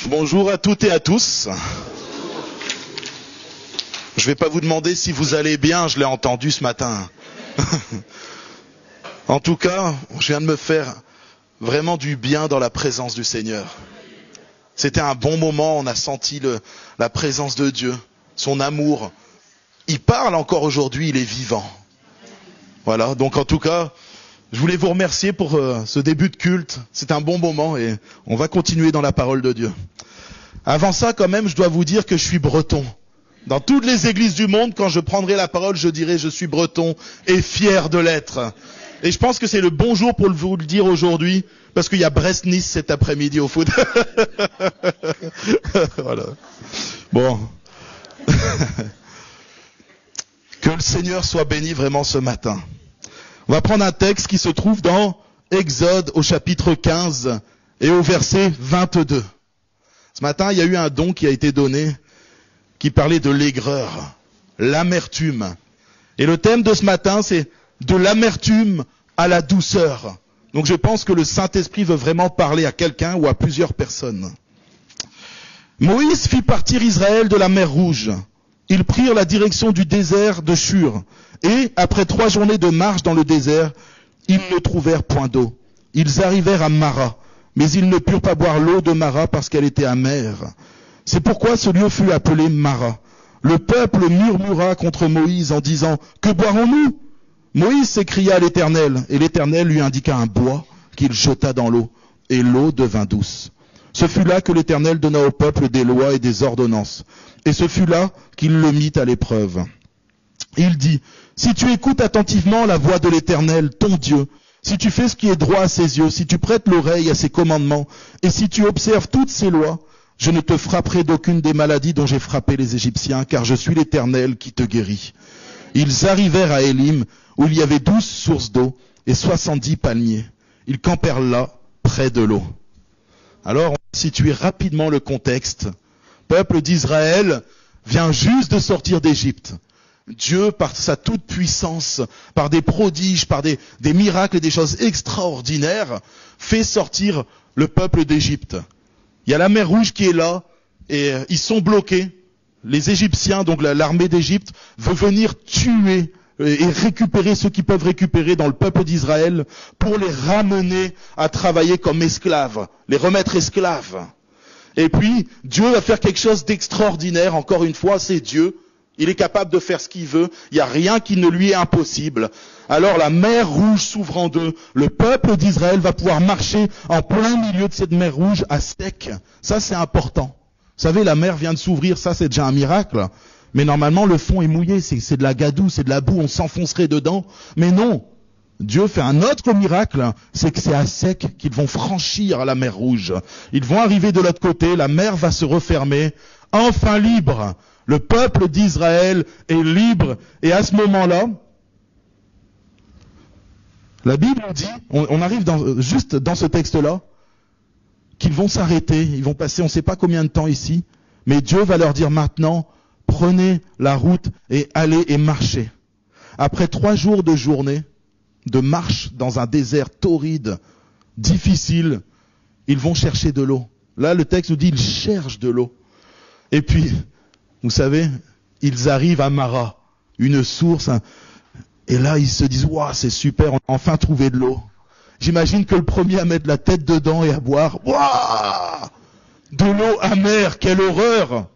Bonjour à toutes et à tous. Je ne vais pas vous demander si vous allez bien, je l'ai entendu ce matin. En tout cas, je viens de me faire vraiment du bien dans la présence du Seigneur. C'était un bon moment, on a senti la présence de Dieu, son amour. Il parle encore aujourd'hui, il est vivant. Voilà, donc en tout cas, je voulais vous remercier pour ce début de culte. C'est un bon moment et on va continuer dans la parole de Dieu. Avant ça, quand même, je dois vous dire que je suis breton. Dans toutes les églises du monde, quand je prendrai la parole, je dirai je suis breton et fier de l'être. Et je pense que c'est le bon jour pour vous le dire aujourd'hui, parce qu'il y a Brest-Nice cet après-midi au foot. Voilà. Bon. Que le Seigneur soit béni vraiment ce matin. On va prendre un texte qui se trouve dans Exode au chapitre 15 et au verset 22. Ce matin, il y a eu un don qui a été donné qui parlait de l'aigreur, l'amertume. Et le thème de ce matin, c'est de l'amertume à la douceur. Donc je pense que le Saint-Esprit veut vraiment parler à quelqu'un ou à plusieurs personnes. Moïse fit partir Israël de la mer Rouge. Ils prirent la direction du désert de Shur. Et, après 3 journées de marche dans le désert, ils ne trouvèrent point d'eau. Ils arrivèrent à Mara, mais ils ne purent pas boire l'eau de Mara parce qu'elle était amère. C'est pourquoi ce lieu fut appelé Mara. Le peuple murmura contre Moïse en disant « Que boirons-nous » Moïse s'écria à l'Éternel, et l'Éternel lui indiqua un bois qu'il jeta dans l'eau, et l'eau devint douce. Ce fut là que l'Éternel donna au peuple des lois et des ordonnances, et ce fut là qu'il le mit à l'épreuve. Il dit, si tu écoutes attentivement la voix de l'Éternel, ton Dieu, si tu fais ce qui est droit à ses yeux, si tu prêtes l'oreille à ses commandements, et si tu observes toutes ses lois, je ne te frapperai d'aucune des maladies dont j'ai frappé les Égyptiens, car je suis l'Éternel qui te guérit. Ils arrivèrent à Élim, où il y avait 12 sources d'eau et 70 palmiers. Ils campèrent là, près de l'eau. Alors, on va situer rapidement le contexte. Le peuple d'Israël vient juste de sortir d'Égypte. Dieu, par sa toute-puissance, par des prodiges, par des miracles et des choses extraordinaires, fait sortir le peuple d'Égypte. Il y a la mer Rouge qui est là, et ils sont bloqués. Les Égyptiens, donc l'armée d'Égypte, veut venir tuer et récupérer ceux qui peuvent récupérer dans le peuple d'Israël pour les ramener à travailler comme esclaves, les remettre esclaves. Et puis, Dieu va faire quelque chose d'extraordinaire, encore une fois, c'est Dieu. Il est capable de faire ce qu'il veut, il n'y a rien qui ne lui est impossible. Alors la mer Rouge s'ouvre en deux, le peuple d'Israël va pouvoir marcher en plein milieu de cette mer Rouge à sec. Ça c'est important. Vous savez, la mer vient de s'ouvrir, ça c'est déjà un miracle. Mais normalement le fond est mouillé, c'est de la gadoue, c'est de la boue, on s'enfoncerait dedans. Mais non, Dieu fait un autre miracle, c'est que c'est à sec qu'ils vont franchir la mer Rouge. Ils vont arriver de l'autre côté, la mer va se refermer, enfin libre. Le peuple d'Israël est libre. Et à ce moment-là, la Bible dit, on arrive juste dans ce texte-là, qu'ils vont s'arrêter, ils vont passer on ne sait pas combien de temps ici, mais Dieu va leur dire maintenant, prenez la route et allez et marchez. Après 3 jours de journée, de marche dans un désert torride, difficile, ils vont chercher de l'eau. Là, le texte nous dit, ils cherchent de l'eau. Et puis, vous savez, ils arrivent à Mara, une source, et là ils se disent « Waouh, c'est super, on a enfin trouvé de l'eau ». J'imagine que le premier à mettre la tête dedans et à boire « Waouh, de l'eau amère, quelle horreur !»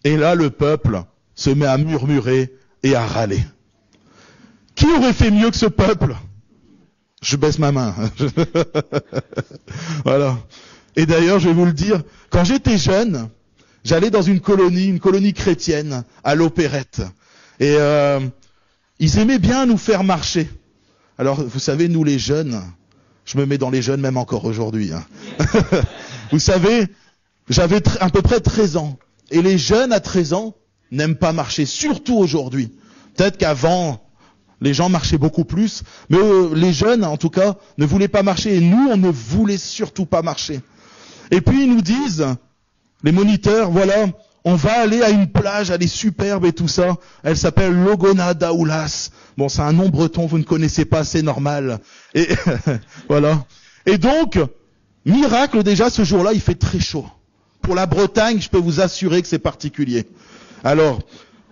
Et là le peuple se met à murmurer et à râler. Qui aurait fait mieux que ce peuple ? Je baisse ma main. Voilà. Et d'ailleurs, je vais vous le dire, quand j'étais jeune, j'allais dans une colonie chrétienne, à l'Opérette. Et ils aimaient bien nous faire marcher. Alors, vous savez, nous les jeunes, je me mets dans les jeunes même encore aujourd'hui. Hein. Vous savez, j'avais à peu près 13 ans. Et les jeunes à 13 ans n'aiment pas marcher, surtout aujourd'hui. Peut-être qu'avant, les gens marchaient beaucoup plus. Mais les jeunes, en tout cas, ne voulaient pas marcher. Et nous, on ne voulait surtout pas marcher. Et puis, ils nous disent... Les moniteurs, voilà, on va aller à une plage, elle est superbe et tout ça. Elle s'appelle Logona Daoulas. Bon, c'est un nom breton, vous ne connaissez pas, c'est normal. Et voilà. Et donc, miracle déjà, ce jour-là, il fait très chaud. Pour la Bretagne, je peux vous assurer que c'est particulier. Alors,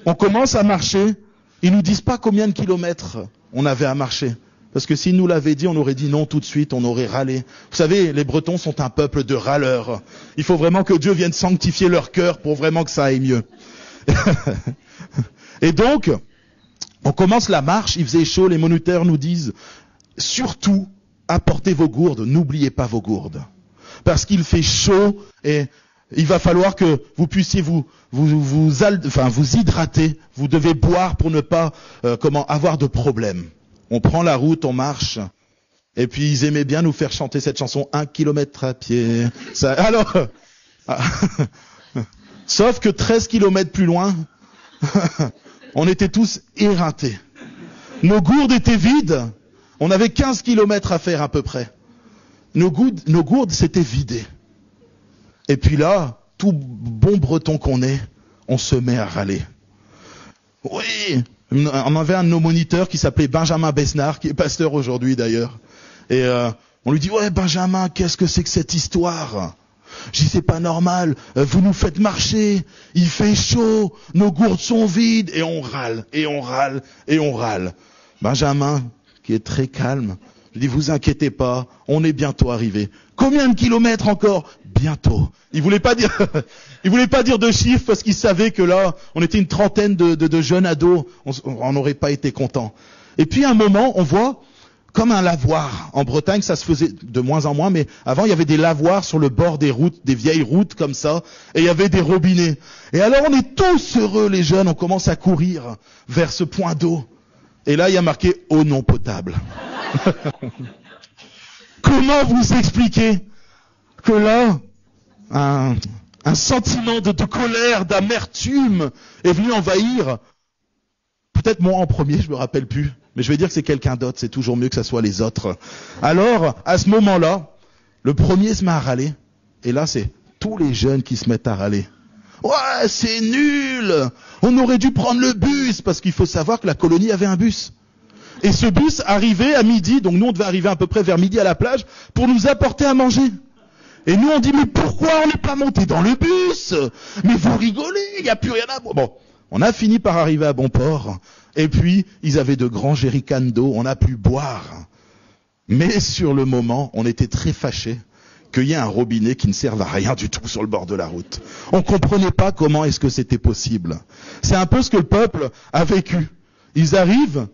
on commence à marcher. Ils nous disent pas combien de kilomètres on avait à marcher. Parce que s'ils nous l'avaient dit, on aurait dit non tout de suite, on aurait râlé. Vous savez, les Bretons sont un peuple de râleurs. Il faut vraiment que Dieu vienne sanctifier leur cœur pour vraiment que ça aille mieux. Et donc, on commence la marche, il faisait chaud, les moniteurs nous disent, surtout, apportez vos gourdes, n'oubliez pas vos gourdes. Parce qu'il fait chaud et il va falloir que vous puissiez vous hydrater, vous devez boire pour ne pas avoir de problème. On prend la route, on marche, et puis ils aimaient bien nous faire chanter cette chanson 1 kilomètre à pied. Ça, alors, sauf que 13 kilomètres plus loin, on était tous éreintés. Nos gourdes étaient vides, on avait 15 kilomètres à faire à peu près. Nos gourdes s'étaient vidées. Et puis là, tout bon breton qu'on est, on se met à râler. Oui, on avait un de nos moniteurs qui s'appelait Benjamin Besnard, qui est pasteur aujourd'hui d'ailleurs. Et on lui dit, ouais Benjamin, qu'est-ce que c'est que cette histoire? Je dis, c'est pas normal, vous nous faites marcher, il fait chaud, nos gourdes sont vides, et on râle, et on râle, et on râle. Benjamin, qui est très calme, je dis, vous inquiétez pas, on est bientôt arrivé. Combien de kilomètres encore? Bientôt. Il voulait pas dire de chiffres parce qu'il savait que là, on était une trentaine de jeunes ados, on n'aurait pas été contents. Et puis à un moment, on voit comme un lavoir. En Bretagne, ça se faisait de moins en moins, mais avant, il y avait des lavoirs sur le bord des routes, des vieilles routes comme ça, et il y avait des robinets. Et alors, on est tous heureux, les jeunes, on commence à courir vers ce point d'eau. Et là, il y a marqué « eau non potable ». Comment vous expliquer que là, un sentiment de colère, d'amertume est venu envahir, peut-être moi en premier, je me rappelle plus, mais je vais dire que c'est quelqu'un d'autre, c'est toujours mieux que ça soit les autres. Alors, à ce moment-là, le premier se met à râler, et là c'est tous les jeunes qui se mettent à râler. Ouais, c'est nul! On aurait dû prendre le bus, parce qu'il faut savoir que la colonie avait un bus. Et ce bus arrivait à midi, donc nous on devait arriver à peu près vers midi à la plage, pour nous apporter à manger. Et nous on dit, mais pourquoi on n'est pas monté dans le bus? Mais vous rigolez, il n'y a plus rien à boire. Bon, on a fini par arriver à bon port, et puis ils avaient de grands jerrycans d'eau, on a pu boire. Mais sur le moment, on était très fâchés qu'il y ait un robinet qui ne serve à rien du tout sur le bord de la route. On comprenait pas comment est-ce que c'était possible. C'est un peu ce que le peuple a vécu. Ils arrivent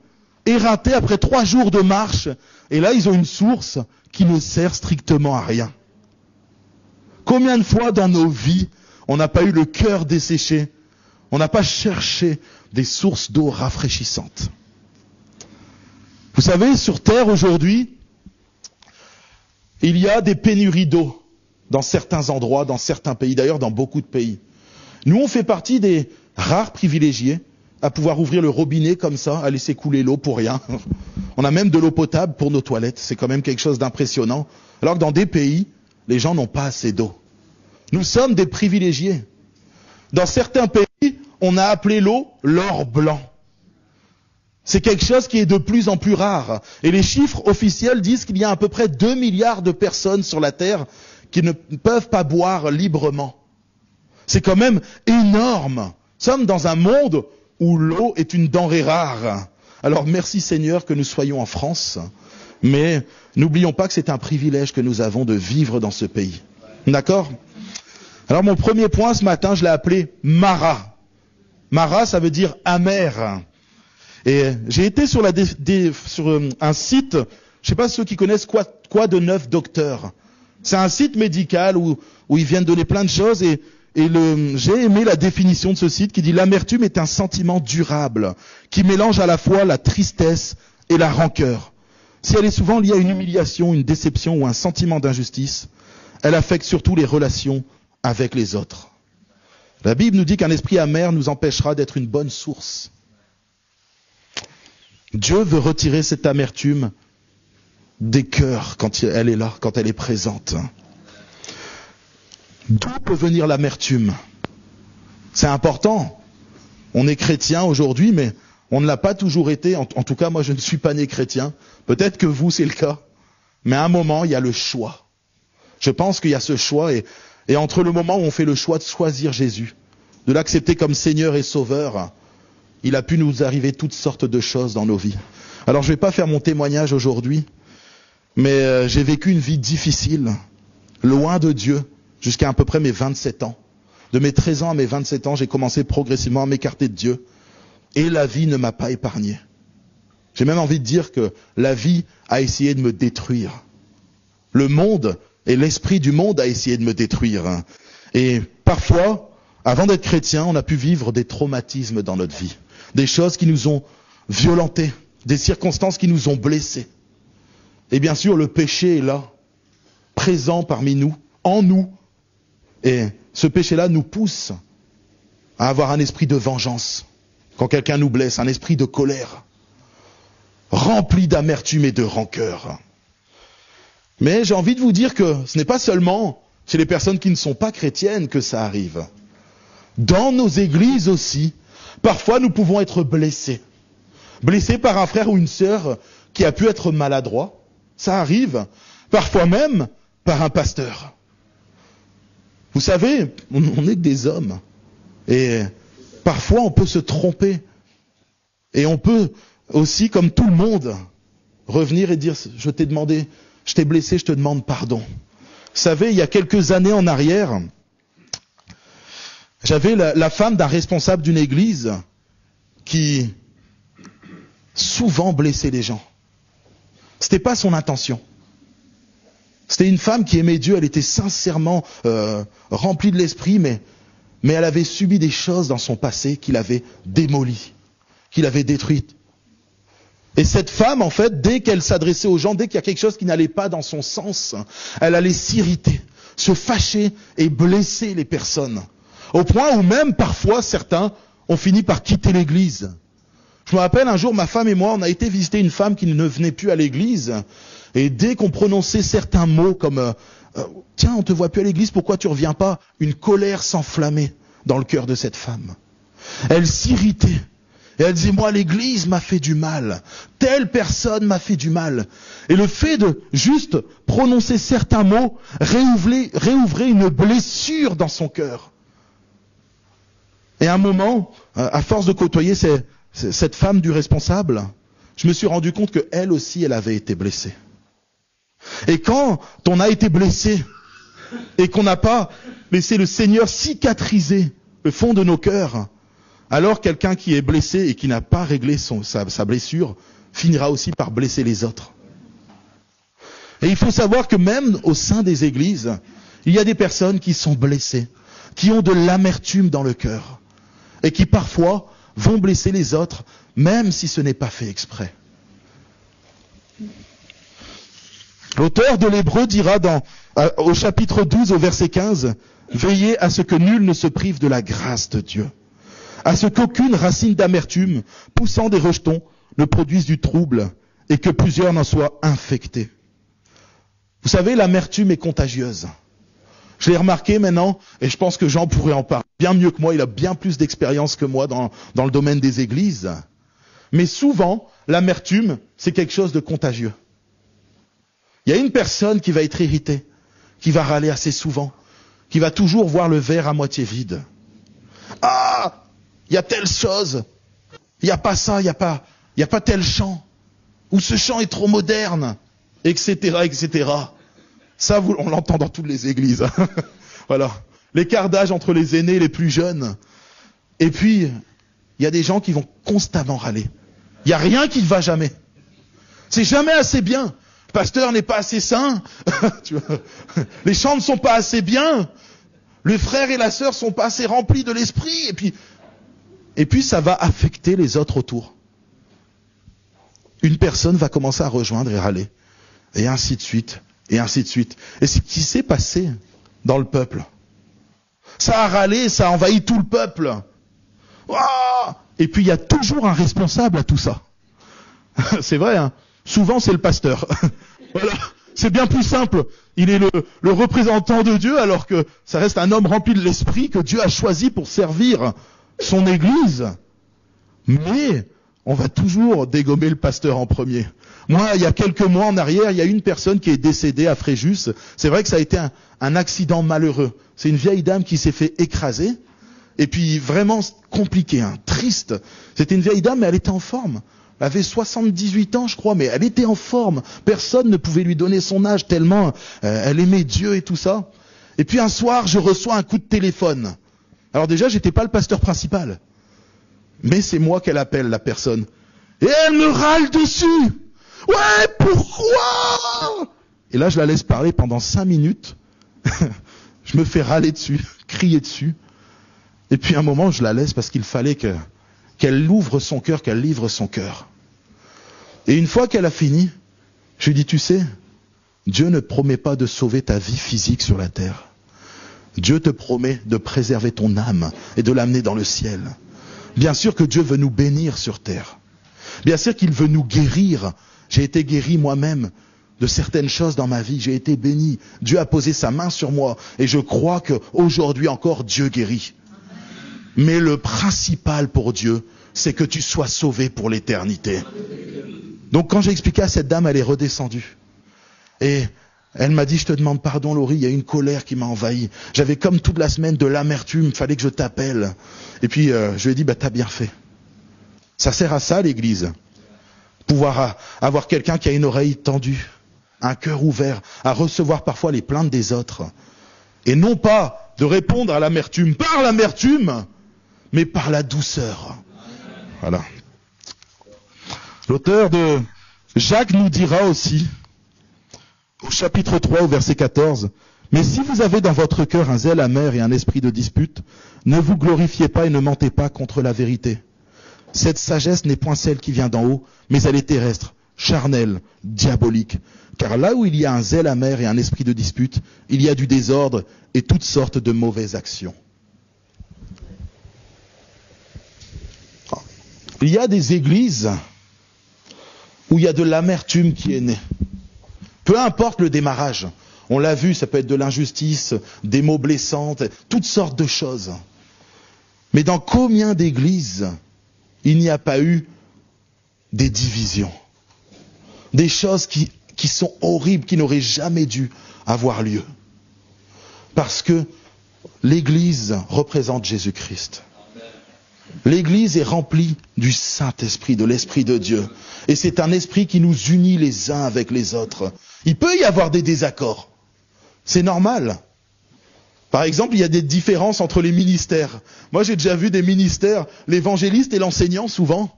éreintés après 3 jours de marche, et là ils ont une source qui ne sert strictement à rien. Combien de fois dans nos vies on n'a pas eu le cœur desséché, on n'a pas cherché des sources d'eau rafraîchissantes? Vous savez, sur Terre aujourd'hui, il y a des pénuries d'eau dans certains endroits, dans certains pays, d'ailleurs dans beaucoup de pays. Nous on fait partie des rares privilégiés à pouvoir ouvrir le robinet comme ça, à laisser couler l'eau pour rien. On a même de l'eau potable pour nos toilettes. C'est quand même quelque chose d'impressionnant. Alors que dans des pays, les gens n'ont pas assez d'eau. Nous sommes des privilégiés. Dans certains pays, on a appelé l'eau l'or blanc. C'est quelque chose qui est de plus en plus rare. Et les chiffres officiels disent qu'il y a à peu près 2 milliards de personnes sur la Terre qui ne peuvent pas boire librement. C'est quand même énorme. Nous sommes dans un monde où l'eau est une denrée rare. Alors merci Seigneur que nous soyons en France, mais n'oublions pas que c'est un privilège que nous avons de vivre dans ce pays. D'accord? Alors mon premier point ce matin, je l'ai appelé Mara. Mara, ça veut dire amer. Et j'ai été sur un site, je ne sais pas ceux qui connaissent quoi de neuf docteur. C'est un site médical où ils viennent donner plein de choses et j'ai aimé la définition de ce site qui dit l'amertume est un sentiment durable qui mélange à la fois la tristesse et la rancœur. Si elle est souvent liée à une humiliation, une déception ou un sentiment d'injustice, elle affecte surtout les relations avec les autres. La Bible nous dit qu'un esprit amer nous empêchera d'être une bonne source. Dieu veut retirer cette amertume des cœurs quand elle est là, quand elle est présente. D'où peut venir l'amertume? C'est important. On est chrétien aujourd'hui, mais on ne l'a pas toujours été. En tout cas, moi, je ne suis pas né chrétien. Peut-être que vous, c'est le cas. Mais à un moment, il y a le choix. Je pense qu'il y a ce choix et Et entre le moment où on fait le choix de choisir Jésus, de l'accepter comme Seigneur et Sauveur, il a pu nous arriver toutes sortes de choses dans nos vies. Alors je ne vais pas faire mon témoignage aujourd'hui, mais j'ai vécu une vie difficile, loin de Dieu, jusqu'à peu près mes 27 ans. De mes 13 ans à mes 27 ans, j'ai commencé progressivement à m'écarter de Dieu. Et la vie ne m'a pas épargné. J'ai même envie de dire que la vie a essayé de me détruire. Le monde et l'esprit du monde a essayé de me détruire. Et parfois, avant d'être chrétien, on a pu vivre des traumatismes dans notre vie. Des choses qui nous ont violentés, des circonstances qui nous ont blessés. Et bien sûr, le péché est là, présent parmi nous, en nous. Et ce péché-là nous pousse à avoir un esprit de vengeance. Quand quelqu'un nous blesse, un esprit de colère, rempli d'amertume et de rancœur. Mais j'ai envie de vous dire que ce n'est pas seulement chez les personnes qui ne sont pas chrétiennes que ça arrive. Dans nos églises aussi, parfois nous pouvons être blessés. Blessés par un frère ou une sœur qui a pu être maladroit. Ça arrive. Parfois même par un pasteur. Vous savez, on n'est que des hommes. Et parfois on peut se tromper. Et on peut aussi, comme tout le monde, revenir et dire « Je t'ai demandé, je t'ai blessé, je te demande pardon ». Vous savez, il y a quelques années en arrière, j'avais la femme d'un responsable d'une église qui souvent blessait les gens. C'était pas son intention. C'était une femme qui aimait Dieu, elle était sincèrement remplie de l'esprit, mais elle avait subi des choses dans son passé qui l'avaient démolie, qui l'avaient détruite. Et cette femme, en fait, dès qu'elle s'adressait aux gens, dès qu'il y a quelque chose qui n'allait pas dans son sens, elle allait s'irriter, se fâcher et blesser les personnes. Au point où même, parfois, certains ont fini par quitter l'église. Je me rappelle, un jour, ma femme et moi, on a été visiter une femme qui ne venait plus à l'église. Et dès qu'on prononçait certains mots comme « Tiens, on te voit plus à l'église, pourquoi tu reviens pas ?» Une colère s'enflammait dans le cœur de cette femme. Elle s'irritait. Et elle disait, moi, l'église m'a fait du mal. Telle personne m'a fait du mal. Et le fait de juste prononcer certains mots réouvrait une blessure dans son cœur. Et à un moment, à force de côtoyer cette femme du responsable, je me suis rendu compte qu'elle aussi, elle avait été blessée. Et quand on a été blessé, et qu'on n'a pas laissé le Seigneur cicatriser le fond de nos cœurs, alors quelqu'un qui est blessé et qui n'a pas réglé sa blessure finira aussi par blesser les autres. Et il faut savoir que même au sein des églises, il y a des personnes qui sont blessées, qui ont de l'amertume dans le cœur, et qui parfois vont blesser les autres, même si ce n'est pas fait exprès. L'auteur de l'Hébreu dira au chapitre 12, au verset 15, « Veillez à ce que nul ne se prive de la grâce de Dieu. » À ce qu'aucune racine d'amertume poussant des rejetons ne produise du trouble et que plusieurs n'en soient infectés. Vous savez, l'amertume est contagieuse. Je l'ai remarqué maintenant, et je pense que Jean pourrait en parler bien mieux que moi, il a bien plus d'expérience que moi dans le domaine des églises. Mais souvent, l'amertume, c'est quelque chose de contagieux. Il y a une personne qui va être irritée, qui va râler assez souvent, qui va toujours voir le verre à moitié vide. Ah! Il y a telle chose, il n'y a pas ça, il n'y a pas tel chant, ou ce chant est trop moderne, etc., etc. Ça, on l'entend dans toutes les églises. Voilà. L'écart d'âge entre les aînés et les plus jeunes. Et puis, il y a des gens qui vont constamment râler. Il n'y a rien qui ne va jamais. C'est jamais assez bien. Le pasteur n'est pas assez saint. Les chants ne sont pas assez bien. Le frère et la sœur ne sont pas assez remplis de l'esprit. Et puis ça va affecter les autres autour. Une personne va commencer à rejoindre et râler. Et ainsi de suite. Et ainsi de suite. Et c'est ce qui s'est passé dans le peuple. Ça a râlé, ça a envahi tout le peuple. Et puis il y a toujours un responsable à tout ça. C'est vrai, hein. Souvent c'est le pasteur. Voilà. C'est bien plus simple. Il est le représentant de Dieu alors que ça reste un homme rempli de l'esprit que Dieu a choisi pour servir son église. Mais on va toujours dégommer le pasteur en premier. Moi, il y a quelques mois en arrière, il y a une personne qui est décédée à Fréjus. C'est vrai que ça a été un accident malheureux. C'est une vieille dame qui s'est fait écraser. Et puis vraiment compliqué, hein, triste. C'était une vieille dame, mais elle était en forme. Elle avait 78 ans, je crois, mais elle était en forme. Personne ne pouvait lui donner son âge tellement elle aimait Dieu et tout ça. Et puis un soir, je reçois un coup de téléphone. Alors déjà, j'étais pas le pasteur principal. Mais c'est moi qu'elle appelle, la personne. Et elle me râle dessus. Ouais, pourquoi? Et là, je la laisse parler pendant 5 minutes. Je me fais râler dessus, crier dessus. Et puis à un moment, je la laisse parce qu'il fallait qu'elle ouvre son cœur, qu'elle livre son cœur. Et une fois qu'elle a fini, je lui dis, tu sais, Dieu ne promet pas de sauver ta vie physique sur la terre. Dieu te promet de préserver ton âme et de l'amener dans le ciel. Bien sûr que Dieu veut nous bénir sur terre. Bien sûr qu'il veut nous guérir. J'ai été guéri moi-même de certaines choses dans ma vie. J'ai été béni. Dieu a posé sa main sur moi. Et je crois qu'aujourd'hui encore, Dieu guérit. Mais le principal pour Dieu, c'est que tu sois sauvé pour l'éternité. Donc quand j'ai expliqué à cette dame, elle est redescendue. Et elle m'a dit, je te demande pardon Laurie, il y a une colère qui m'a envahi. J'avais comme toute la semaine de l'amertume, il fallait que je t'appelle. Et puis je lui ai dit, t'as bien fait. Ça sert à ça l'église. Pouvoir avoir quelqu'un qui a une oreille tendue, un cœur ouvert, à recevoir parfois les plaintes des autres. Et non pas de répondre à l'amertume par l'amertume, mais par la douceur. Voilà. L'auteur de Jacques nous dira aussi, au chapitre 3, au verset 14, « Mais si vous avez dans votre cœur un zèle amer et un esprit de dispute, ne vous glorifiez pas et ne mentez pas contre la vérité. Cette sagesse n'est point celle qui vient d'en haut, mais elle est terrestre, charnelle, diabolique. Car là où il y a un zèle amer et un esprit de dispute, il y a du désordre et toutes sortes de mauvaises actions. » Il y a des églises où il y a de l'amertume qui est née. Peu importe le démarrage. On l'a vu, ça peut être de l'injustice, des mots blessants, toutes sortes de choses. Mais dans combien d'églises il n'y a pas eu des divisions? Des choses qui sont horribles, qui n'auraient jamais dû avoir lieu. Parce que l'église représente Jésus-Christ. L'église est remplie du Saint-Esprit, de l'Esprit de Dieu. Et c'est un esprit qui nous unit les uns avec les autres. Il peut y avoir des désaccords. C'est normal. Par exemple, il y a des différences entre les ministères. Moi, j'ai déjà vu des ministères, l'évangéliste et l'enseignant, souvent,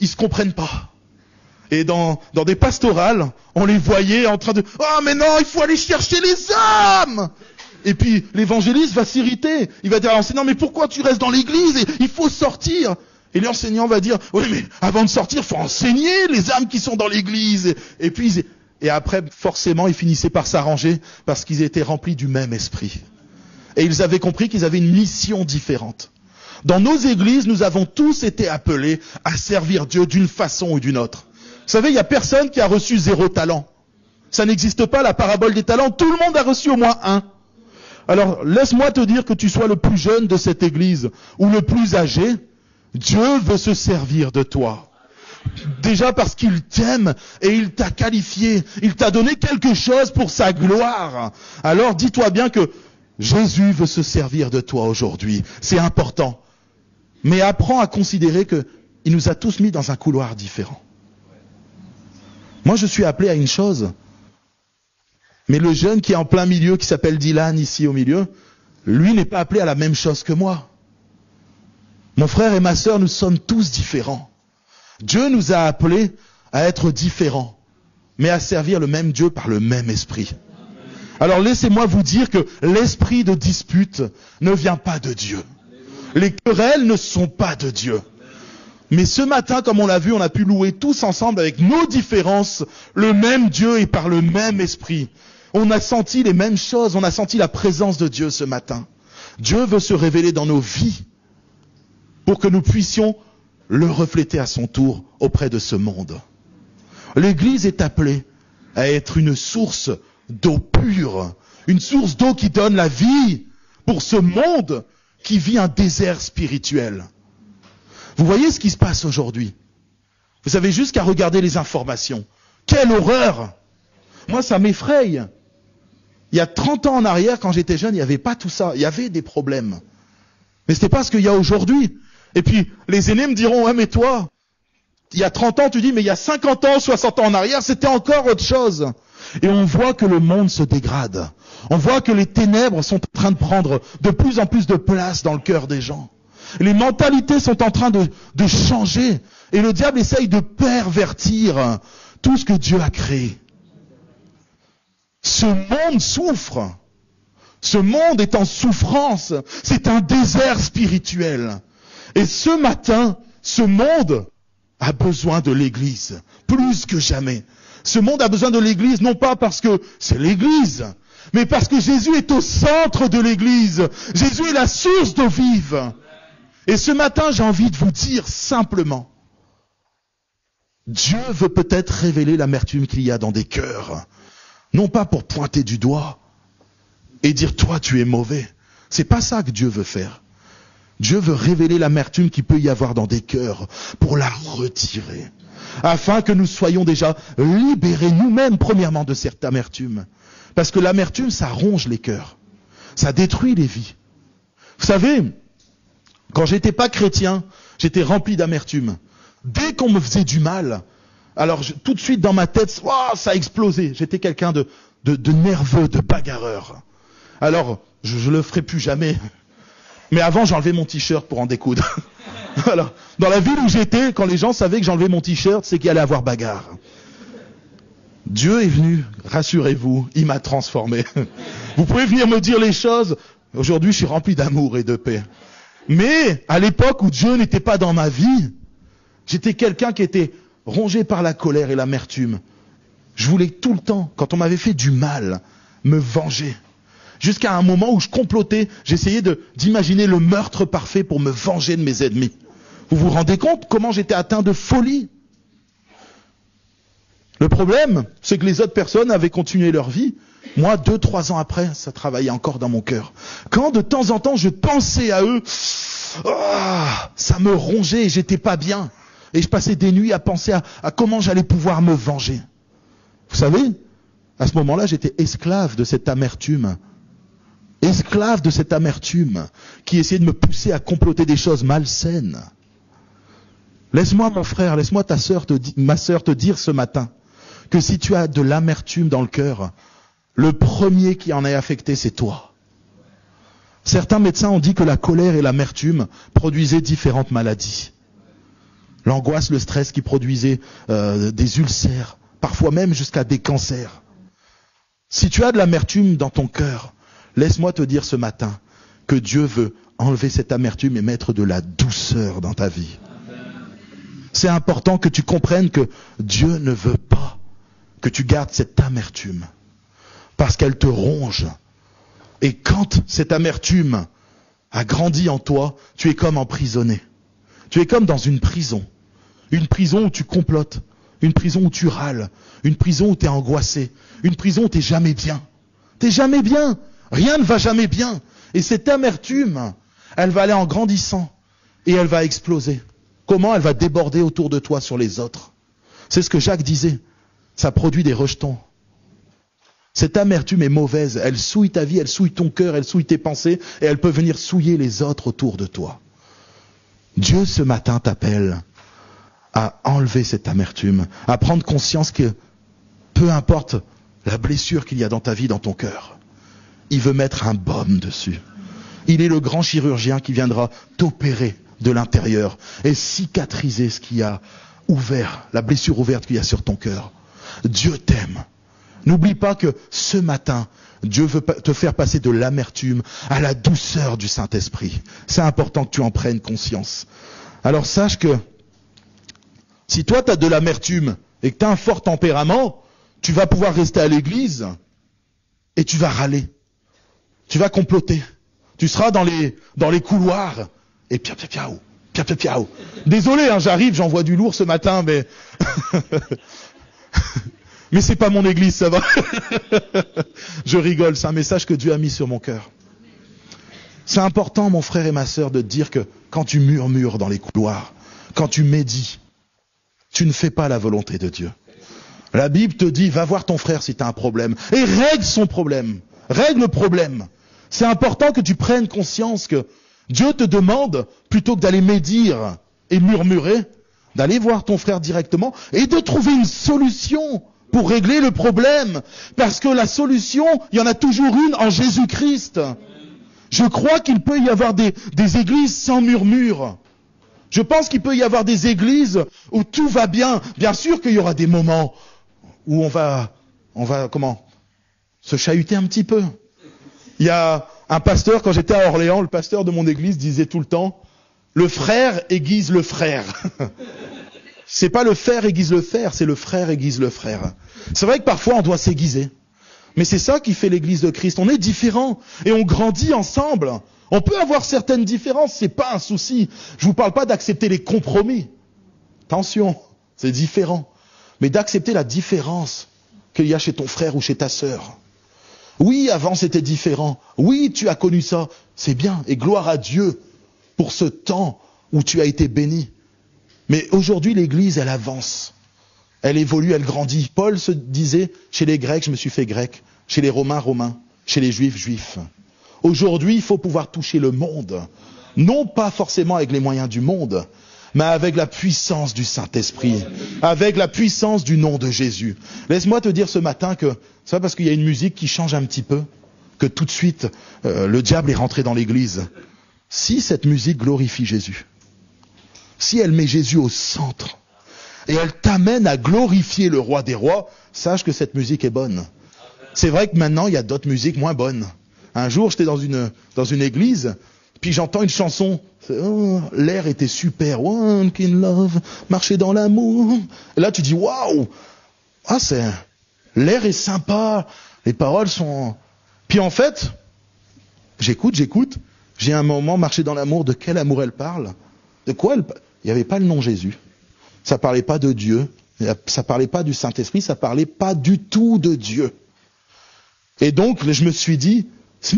ils se comprennent pas. Et dans des pastorales, on les voyait en train de « Oh, mais non, il faut aller chercher les âmes !» Et puis, l'évangéliste va s'irriter. Il va dire à l'enseignant, mais pourquoi tu restes dans l'église? Il faut sortir. Et l'enseignant va dire, oui, mais avant de sortir, il faut enseigner les âmes qui sont dans l'église. Et après, forcément, ils finissaient par s'arranger parce qu'ils étaient remplis du même esprit. Et ils avaient compris qu'ils avaient une mission différente. Dans nos églises, nous avons tous été appelés à servir Dieu d'une façon ou d'une autre. Vous savez, il n'y a personne qui a reçu 0 talent. Ça n'existe pas, la parabole des talents. Tout le monde a reçu au moins 1. Alors, laisse-moi te dire que tu sois le plus jeune de cette église ou le plus âgé, Dieu veut se servir de toi. Déjà parce qu'il t'aime et il t'a qualifié, il t'a donné quelque chose pour sa gloire. Alors, dis-toi bien que Jésus veut se servir de toi aujourd'hui. C'est important. Mais apprends à considérer qu'il nous a tous mis dans un couloir différent. Moi, je suis appelé à une chose. Mais le jeune qui est en plein milieu, qui s'appelle Dylan ici au milieu, lui n'est pas appelé à la même chose que moi. Mon frère et ma sœur, nous sommes tous différents. Dieu nous a appelés à être différents, mais à servir le même Dieu par le même esprit. Alors laissez-moi vous dire que l'esprit de dispute ne vient pas de Dieu. Les querelles ne sont pas de Dieu. Mais ce matin, comme on l'a vu, on a pu louer tous ensemble avec nos différences, le même Dieu et par le même esprit. On a senti les mêmes choses, on a senti la présence de Dieu ce matin. Dieu veut se révéler dans nos vies pour que nous puissions le refléter à son tour auprès de ce monde. L'Église est appelée à être une source d'eau pure, une source d'eau qui donne la vie pour ce monde qui vit un désert spirituel. Vous voyez ce qui se passe aujourd'hui? Vous avez juste qu'à regarder les informations. Quelle horreur! Moi, ça m'effraie. Il y a 30 ans en arrière, quand j'étais jeune, il n'y avait pas tout ça. Il y avait des problèmes. Mais ce n'est pas ce qu'il y a aujourd'hui. Et puis, les aînés me diront, ouais, mais toi, il y a 30 ans, tu dis, mais il y a 50 ans, 60 ans en arrière, c'était encore autre chose. Et on voit que le monde se dégrade. On voit que les ténèbres sont en train de prendre de plus en plus de place dans le cœur des gens. Les mentalités sont en train de changer. Et le diable essaye de pervertir tout ce que Dieu a créé. Ce monde souffre. Ce monde est en souffrance. C'est un désert spirituel. Et ce matin, ce monde a besoin de l'Église, plus que jamais. Ce monde a besoin de l'Église, non pas parce que c'est l'Église, mais parce que Jésus est au centre de l'Église. Jésus est la source d'eau vive. Et ce matin, j'ai envie de vous dire simplement, Dieu veut peut-être révéler l'amertume qu'il y a dans des cœurs. Non pas pour pointer du doigt et dire toi tu es mauvais. C'est pas ça que Dieu veut faire. Dieu veut révéler l'amertume qu'il peut y avoir dans des cœurs pour la retirer. Afin que nous soyons déjà libérés nous-mêmes premièrement de cette amertume. Parce que l'amertume, ça ronge les cœurs. Ça détruit les vies. Vous savez, quand j'étais pas chrétien, j'étais rempli d'amertume. Dès qu'on me faisait du mal, alors tout de suite dans ma tête, ça a explosé. J'étais quelqu'un de nerveux, de bagarreur. Alors, je le ferai plus jamais. Mais avant, j'enlevais mon t-shirt pour en découdre. Voilà. Dans la ville où j'étais, quand les gens savaient que j'enlevais mon t-shirt, c'est qu'il allait avoir bagarre. Dieu est venu, rassurez-vous, il m'a transformé. Vous pouvez venir me dire les choses. Aujourd'hui, je suis rempli d'amour et de paix. Mais à l'époque où Dieu n'était pas dans ma vie, j'étais quelqu'un qui était rongé par la colère et l'amertume. Je voulais tout le temps, quand on m'avait fait du mal, me venger. Jusqu'à un moment où je complotais, j'essayais d'imaginer le meurtre parfait pour me venger de mes ennemis. Vous vous rendez compte comment j'étais atteint de folie? Le problème, c'est que les autres personnes avaient continué leur vie. Moi, 2-3 ans après, ça travaillait encore dans mon cœur. Quand de temps en temps je pensais à eux, ça me rongeait et j'étais pas bien. Et je passais des nuits à penser à comment j'allais pouvoir me venger. Vous savez, à ce moment-là, j'étais esclave de cette amertume. Esclave de cette amertume qui essayait de me pousser à comploter des choses malsaines. Laisse-moi, mon frère, laisse-moi ma sœur te dire ce matin que si tu as de l'amertume dans le cœur, le premier qui en est affecté, c'est toi. Certains médecins ont dit que la colère et l'amertume produisaient différentes maladies. L'angoisse, le stress qui produisait des ulcères, parfois même jusqu'à des cancers. Si tu as de l'amertume dans ton cœur, laisse-moi te dire ce matin que Dieu veut enlever cette amertume et mettre de la douceur dans ta vie. C'est important que tu comprennes que Dieu ne veut pas que tu gardes cette amertume. Parce qu'elle te ronge. Et quand cette amertume a grandi en toi, tu es comme emprisonné. Tu es comme dans une prison. Une prison où tu complotes. Une prison où tu râles. Une prison où tu es angoissé. Une prison où tu n'es jamais bien. Tu n'es jamais bien. Rien ne va jamais bien. Et cette amertume, elle va aller en grandissant. Et elle va exploser. Comment elle va déborder autour de toi sur les autres. C'est ce que Jacques disait. Ça produit des rejetons. Cette amertume est mauvaise. Elle souille ta vie, elle souille ton cœur, elle souille tes pensées. Et elle peut venir souiller les autres autour de toi. Dieu ce matin t'appelle à enlever cette amertume. À prendre conscience que peu importe la blessure qu'il y a dans ta vie, dans ton cœur. Il veut mettre un baume dessus. Il est le grand chirurgien qui viendra t'opérer de l'intérieur et cicatriser ce qu'il y a ouvert, la blessure ouverte qu'il y a sur ton cœur. Dieu t'aime. N'oublie pas que ce matin, Dieu veut te faire passer de l'amertume à la douceur du Saint-Esprit. C'est important que tu en prennes conscience. Alors sache que si toi tu as de l'amertume et que tu as un fort tempérament, tu vas pouvoir rester à l'église et tu vas râler. Tu vas comploter. Tu seras dans les couloirs et piaou. Désolé, j'arrive, j'envoie du lourd ce matin, mais mais c'est pas mon église, ça va. Je rigole, c'est un message que Dieu a mis sur mon cœur. C'est important, mon frère et ma sœur, de te dire que quand tu murmures dans les couloirs, quand tu médis, tu ne fais pas la volonté de Dieu. La Bible te dit, va voir ton frère si tu as un problème. Et règle son problème. Règle le problème. C'est important que tu prennes conscience que Dieu te demande, plutôt que d'aller médire et murmurer, d'aller voir ton frère directement et de trouver une solution pour régler le problème. Parce que la solution, il y en a toujours une en Jésus-Christ. Je crois qu'il peut y avoir des églises sans murmure. Je pense qu'il peut y avoir des églises où tout va bien. Bien sûr qu'il y aura des moments où on va se chahuter un petit peu. Il y a un pasteur, quand j'étais à Orléans, le pasteur de mon église disait tout le temps, le frère aiguise le frère. C'est pas le fer aiguise le fer, c'est le frère aiguise le frère. C'est vrai que parfois on doit s'aiguiser. Mais c'est ça qui fait l'église de Christ. On est différents et on grandit ensemble. On peut avoir certaines différences, c'est pas un souci. Je vous parle pas d'accepter les compromis. Attention, c'est différent. Mais d'accepter la différence qu'il y a chez ton frère ou chez ta sœur. Oui, avant c'était différent. Oui, tu as connu ça. C'est bien. Et gloire à Dieu pour ce temps où tu as été béni. Mais aujourd'hui, l'église, elle avance. Elle évolue, elle grandit. Paul se disait, chez les Grecs, je me suis fait grec. Chez les Romains, romains. Chez les Juifs, juifs. Aujourd'hui, il faut pouvoir toucher le monde. Non pas forcément avec les moyens du monde, mais avec la puissance du Saint-Esprit. Avec la puissance du nom de Jésus. Laisse-moi te dire ce matin que, c'est pas parce qu'il y a une musique qui change un petit peu, que tout de suite, le diable est rentré dans l'église. Si cette musique glorifie Jésus, si elle met Jésus au centre, et elle t'amène à glorifier le roi des rois, sache que cette musique est bonne. C'est vrai que maintenant, il y a d'autres musiques moins bonnes. Un jour, j'étais dans une église, puis j'entends une chanson. Oh, l'air était super. One in love, marcher dans l'amour. Et là, tu dis, waouh! Ah, l'air est sympa. Les paroles sont... Puis en fait, j'écoute. J'ai un moment marcher dans l'amour. De quel amour elle parle? De quoi elle parle? Il n'y avait pas le nom Jésus. Ça parlait pas de Dieu. Ça parlait pas du Saint-Esprit. Ça parlait pas du tout de Dieu. Et donc, je me suis dit, ce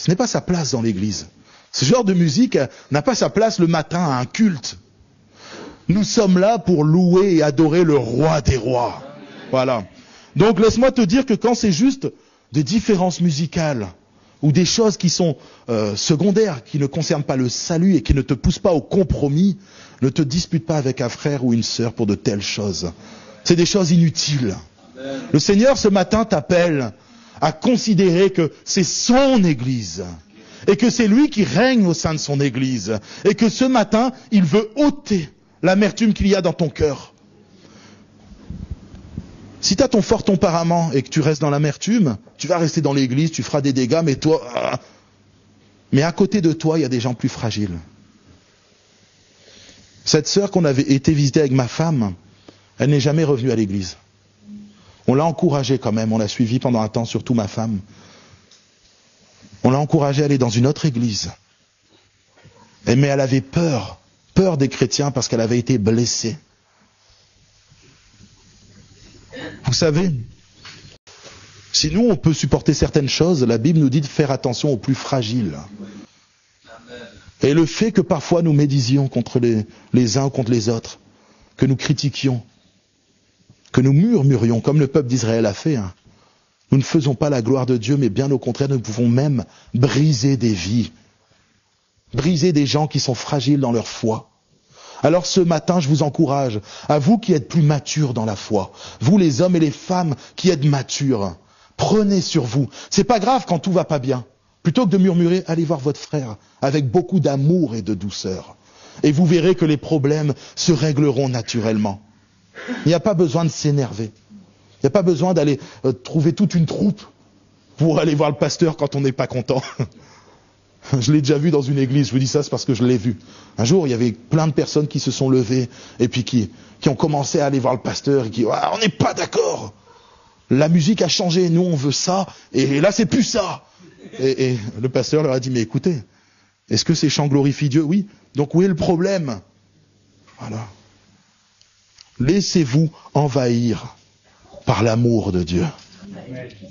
n'est pas sa place dans l'église. Ce genre de musique n'a pas sa place le matin à un culte. Nous sommes là pour louer et adorer le roi des rois. Voilà. Donc laisse-moi te dire que quand c'est juste des différences musicales ou des choses qui sont secondaires, qui ne concernent pas le salut et qui ne te poussent pas au compromis, ne te dispute pas avec un frère ou une sœur pour de telles choses. C'est des choses inutiles. Le Seigneur ce matin t'appelle à considérer que c'est son église et que c'est lui qui règne au sein de son église et que ce matin, il veut ôter l'amertume qu'il y a dans ton cœur. Si tu as ton fort tempérament et que tu restes dans l'amertume, tu vas rester dans l'église, tu feras des dégâts, mais à côté de toi, il y a des gens plus fragiles. Cette sœur qu'on avait été visiter avec ma femme, elle n'est jamais revenue à l'église. On l'a encouragée quand même, on l'a suivie pendant un temps, surtout ma femme. On l'a encouragée à aller dans une autre église. Mais elle avait peur des chrétiens parce qu'elle avait été blessée. Vous savez, si nous on peut supporter certaines choses, la Bible nous dit de faire attention aux plus fragiles. Et le fait que parfois nous médisions contre les uns ou contre les autres, que nous critiquions, que nous murmurions, comme le peuple d'Israël a fait. Nous ne faisons pas la gloire de Dieu, mais bien au contraire, nous pouvons même briser des vies. Briser des gens qui sont fragiles dans leur foi. Alors ce matin, je vous encourage, à vous qui êtes plus matures dans la foi, vous les hommes et les femmes qui êtes matures, prenez sur vous. C'est pas grave quand tout va pas bien. Plutôt que de murmurer, allez voir votre frère avec beaucoup d'amour et de douceur. Et vous verrez que les problèmes se régleront naturellement. Il n'y a pas besoin de s'énerver. Il n'y a pas besoin d'aller trouver toute une troupe pour aller voir le pasteur quand on n'est pas content. Je l'ai déjà vu dans une église, je vous dis ça, c'est parce que je l'ai vu. Un jour, il y avait plein de personnes qui se sont levées et puis qui ont commencé à aller voir le pasteur et qui on n'est pas d'accord. La musique a changé, nous on veut ça, et là c'est plus ça. Et le pasteur leur a dit, mais écoutez, est-ce que ces chants glorifient Dieu? Oui. Donc où est le problème? Voilà. Laissez-vous envahir par l'amour de Dieu.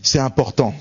C'est important.